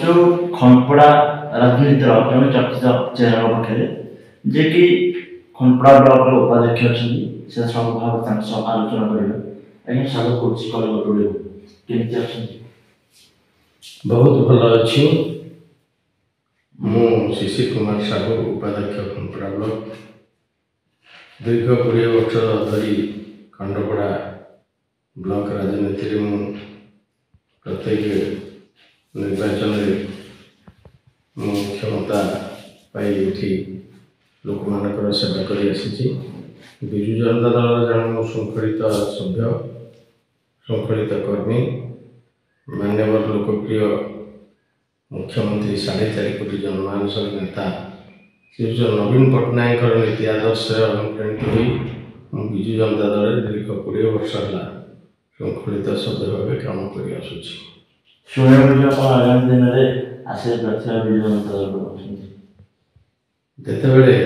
जो खनपड़ा राजनीतिर जन चर्चित चेहरा पाखे जे कि खनपड़ा ब्लॉक उपाध्यक्ष अच्छा से सब भाव आलोचना करेगा आज्ञा स्वागत करुच्ची कलगटोड़ी केमती अच्छा बहुत भल अच्छी मु शिशिर कुमार साहू उपाध्यक्ष खनपड़ा ब्लॉक दीर्घ 20 वर्ष धरी खंडपड़ा ब्लॉक राजनीति में प्रत्येक निर्वाचन क्षमता पाई लोक मान सेवा कर विजु जनता दल जन श्रृंखलित सभ्य श्रृंखलित कर्मी मान्यवर लोकप्रिय मुख्यमंत्री 4.5 कोटी जनमानस नेता श्री नवीन पट्टनायक नीति आदर्श अनुप्राणित हो विजु जनता दल दीर्घ 20 वर्ष है श्रृंखलित सभ्य भाव काम कर आगामी दिन में आशा प्रार्थी विजु जनता दल जितेबले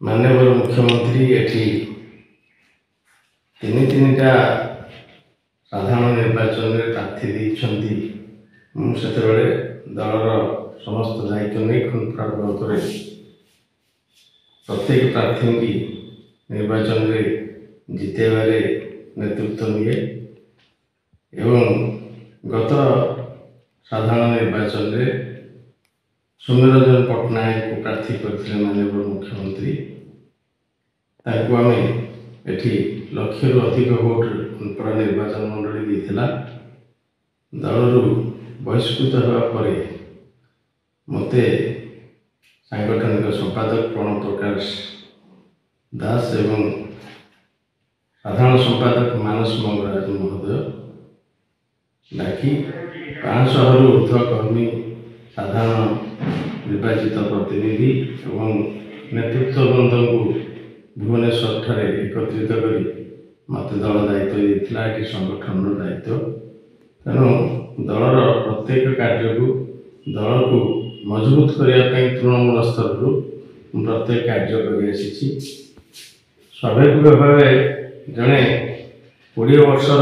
मान्यवर मुख्यमंत्री एटी तीन टा साधारण निर्वाचन में प्रार्थी देते मुझे दलर समस्त दायित्व नहीं खनपड़ा ब्लॉक प्रत्येक प्रार्थी की निर्वाचन में जितेबारे नेतृत्व निए एवं गत साधारण निर्वाचन में सौम्यरंजन पट्टनायक को प्रार्थी करते माननीय मुख्यमंत्री आम एटी लक्ष रु अधिक भोट खनपड़ा निर्वाचन मंडली देता दलू बहिष्कृत होगापर मत सांगठनिक संपादक प्रणव प्रकाश दास एवं साधारण संपादक मानस मंगराज महोदय डाकी 500 रु ऊर्ध्व कर्मी साधारण निर्वाचित प्रतिनिधि एवं नेतृत्व बंद को भुवनेश्वर ठारे एकत्रित कर मत दल दायित्व देता कि संगठन दायित्व तेणु दलर प्रत्येक कार्य को दल को मजबूत करने तृणमूल स्तर प्रत्येक कार्य कर स्वाभाविक भाव जड़े 20 वर्षर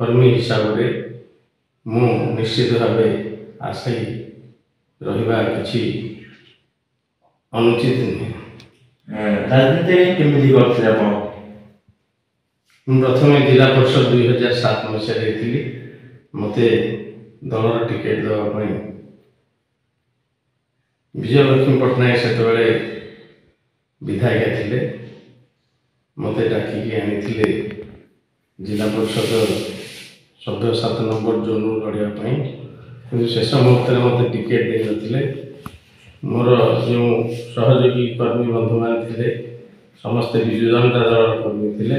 कर्मी हिसाब से मु निश्चित भाव आशायी रहा कि अनुचित नुहे राजनीति केमी करते प्रथम जिला परिषद 2007 मसीह मत दलर टिकेट देवाई विजयलक्ष्मी पट्टनायक से विधायिका थे मत डाकिकी आनी जिला परिषद सभ्य 7 नंबर जोन लड़ाई कि शेष मुहूर्त में मत टिकेट दे नथिले मोर जो सहयोगी कर्मी बंधु मान थे समस्ते विजु जनता दल कर्मी थे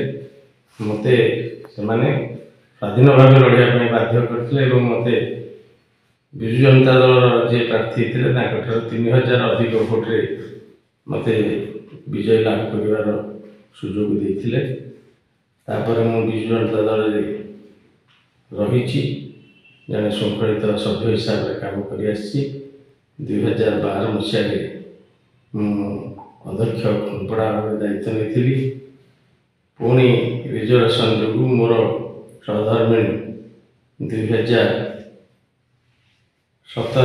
मत से स्वाधीन भाव लड़ाई बाध्य करते मत विजु जनता दल जे प्रार्थी थे 3000 अधिक भोट्रे मत विजय लाभ कर सुजोग देते मु विजु जनता दल रही जड़े श्रृंखलित सभ्य हिसाब से काम कर 2012 मसीह अध्यक्ष खनपड़ा दायित्व नहीं पुणी रिजर्वेशन जो मोर सहधर्मिणी 2017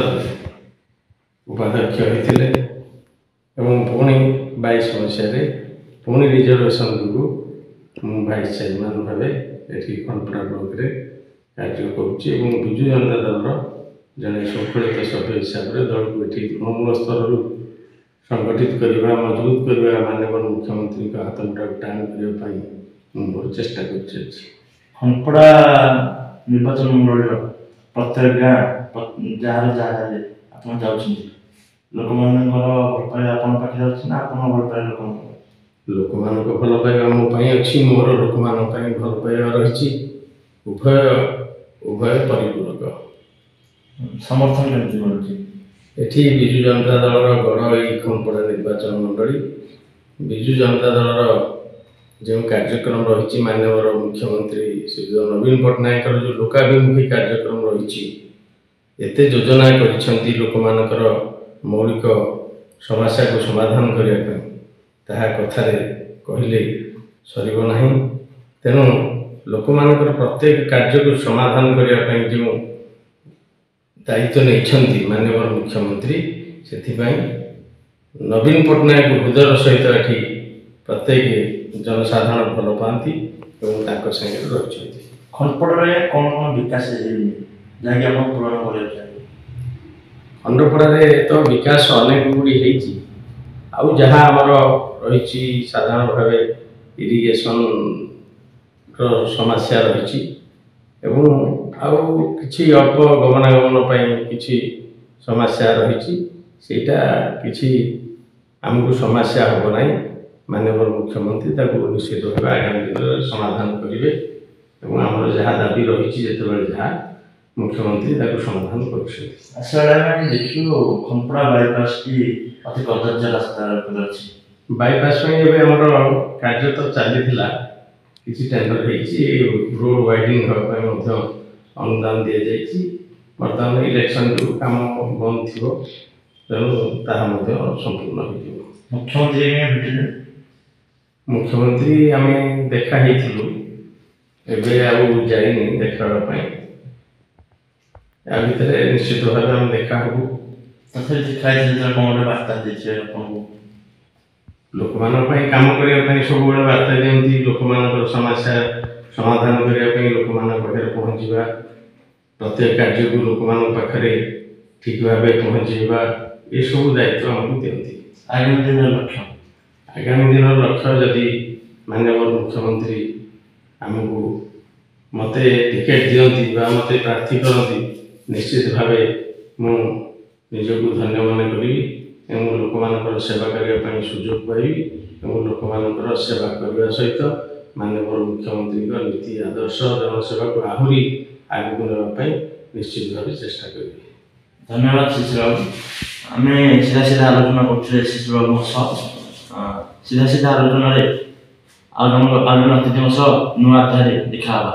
उपाध्यक्ष होते पुणी 22 मसीह पुणी रिजर्वेशन जो वाइस चेयरमैन भाव ये खनपड़ा ब्लॉक कार्य करुच्ची विजु जनता दल जड़े श्रृंखलित सभ्य हिसाब से दल को ये तृणमूल स्तर संगठित करने मजबूत करने माननीय मुख्यमंत्री का हाथ मुठा टाण करने बहुत चेष्टा कर खनपड़ा निर्वाचन मंडल प्रत्येक गाँ जहाँ जहाँ आप लोक मान भल पाए पाखे अच्छे ना आप भल पाए लोक मान भल पाइबा मोपाई अच्छी मोर लोक मान भल पाइबा रही उभय उभय परिपूरक समर्थन केमती मिलूँ एठी विजु जनता दल गढ़ खनपड़ा निर्वाचन मंडली विजु जनता दल जो कार्यक्रम रही माननीय मुख्यमंत्री श्री नवीन पट्टनायक जो लोकाभिमुखी कार्यक्रम रही एते योजना कर लोक मानकर मौलिक समस्या को समाधान करने कथार कहले सरना तेणु लोक मानकर प्रत्येक कार्य को समाधान करने जो ଦାୟିତ୍ୱ ନେଇଛନ୍ତି ମାନ୍ୟବର ମୁଖ୍ୟମନ୍ତ୍ରୀ। ସେଥିପାଇଁ ନବୀନ ପଟ୍ଟନାୟକ ହୃଦୟର ସହିତ ଏଠି ପ୍ରତ୍ୟେକ ଜନସାଧାରଣ ଭଲ ପାଆନ୍ତି ଏବଂ ତାଙ୍କ ସାଙ୍ଗରେ ରହିଛନ୍ତି। ଖଣ୍ଡପଡ଼ାରେ କ'ଣ କ'ଣ ବିକାଶ ହେଇନି ଯାହାକି ଆପଣ ପୂରଣ କରିବାକୁ ଚାହିଁବେ? ଖଣ୍ଡପଡ଼ାରେ ତ ବିକାଶ ଅନେକ ଗୁଡ଼ିଏ ହେଇଛି। ଆଉ ଯାହା ଆମର ରହିଛି ସାଧାରଣ ଭାବେ ଇରିଗେସନର ସମସ୍ୟା ରହିଛି ଏବଂ ଆଉ କିଛି ଅଳ୍ପ ଗମନାଗମନ ପାଇଁ କିଛି ସମସ୍ୟା ରହିଛି। ସେଇଟା କିଛି ଆମକୁ ସମସ୍ୟା ହେବ ନାହିଁ। ମାନ୍ୟବର ମୁଖ୍ୟମନ୍ତ୍ରୀ ତାକୁ ନିଶ୍ଚିତ ଭାବେ ଆଗାମୀ ଦିନରେ ସମାଧାନ କରିବେ ଏବଂ ଆମର ଯାହା ଦାବି ରହିଛି ଯେତେବେଳେ ଯାହା ମୁଖ୍ୟମନ୍ତ୍ରୀ ତାକୁ ସମାଧାନ କରୁଛନ୍ତି। ଆସିଲା ଆମେ ଦେଖିଲୁ ଖଣ୍ଡପଡ଼ା ବାଇପାସ୍ଟି ଅତି କଦର୍ଯ୍ୟ ରାସ୍ତା ଉପରେ ଅଛି। ବାଇପାସ୍ ପାଇଁ ଏବେ ଆମର କାର୍ଯ୍ୟ ତ ଚାଲିଥିଲା, କିଛି ଟେଣ୍ଡର ହେଇଛି, ରୋଡ୍ ୱାଇଡିଂ ହେବା ପାଇଁ ମଧ୍ୟ ଅନୁଦାନ ଦିଆଯାଇଛି। ବର୍ତ୍ତମାନ ଇଲେକ୍ସନ ଯୋଗୁଁ କାମ ବନ୍ଦ ଥିବ, ତେଣୁ ତାହା ମଧ୍ୟ ସମ୍ପୂର୍ଣ୍ଣ ହୋଇଯିବ। ମୁଖ୍ୟମନ୍ତ୍ରୀ ଭେଟିଲେ? ମୁଖ୍ୟମନ୍ତ୍ରୀ ଆମେ ଦେଖା ହେଇଥିଲୁ, ଏବେ ଆଉ ଯାଇନି ଦେଖା ହେବା ପାଇଁ। ୟା ଭିତରେ ନିଶ୍ଚିତ ଭାବେ ଆମେ ଦେଖା ହେବୁ। ତଥାପି ଦେଖା ହେଇଥିଲେ କ'ଣ ଗୋଟେ ବାର୍ତ୍ତା ଦେଇଛି ଆପଣଙ୍କୁ? ଲୋକମାନଙ୍କ ପାଇଁ କାମ କରିବା ପାଇଁ ସବୁବେଳେ ବାର୍ତ୍ତା ଦିଅନ୍ତି। ଲୋକମାନଙ୍କର ସମସ୍ୟା ସମାଧାନ କରିବା ପାଇଁ ଲୋକମାନଙ୍କ ପାଖରେ ପହଞ୍ଚିବା, ପ୍ରତ୍ୟେକ କାର୍ଯ୍ୟକୁ ଲୋକମାନଙ୍କ ପାଖରେ ଠିକ୍ ଭାବେ ପହଞ୍ଚାଇବା, ଏସବୁ ଦାୟିତ୍ୱ ଆମକୁ ଦିଅନ୍ତି। ଆଗାମୀ ଦିନର ଲକ୍ଷ୍ୟ? ଆଗାମୀ ଦିନର ଲକ୍ଷ୍ୟ ଯଦି ମାନ୍ୟବର ମୁଖ୍ୟମନ୍ତ୍ରୀ ଆମକୁ ମୋତେ ଟିକେଟ୍ ଦିଅନ୍ତି ବା ମୋତେ ପ୍ରାର୍ଥୀ କରନ୍ତି, ନିଶ୍ଚିତ ଭାବେ ମୁଁ ନିଜକୁ ଧନ୍ୟ ମନେ କରିବି ଏବଂ ଲୋକମାନଙ୍କର ସେବା କରିବା ପାଇଁ ସୁଯୋଗ ପାଇବି ଏବଂ ଲୋକମାନଙ୍କର ସେବା କରିବା ସହିତ ମାନ୍ୟବର ମୁଖ୍ୟମନ୍ତ୍ରୀଙ୍କ ନୀତି ଆଦର୍ଶ ଜନସେବାକୁ ଆହୁରି ଆଗକୁ ନେବା ପାଇଁ ନିଶ୍ଚିତ ଭାବେ ଚେଷ୍ଟା କରିବି। ଧନ୍ୟବାଦ ଶିଶିର ବାବୁ। ଆମେ ସିଧା ଆଲୋଚନା କରୁଥିଲେ ଶିଶିର ବାବୁଙ୍କ ସହ। ସିଧା ଆଲୋଚନାରେ ଆଉ ଜଣେ ଅତିଥିଙ୍କ ସହ ନୂଆ ଅଧ୍ୟାୟରେ ଦେଖା ହେବା।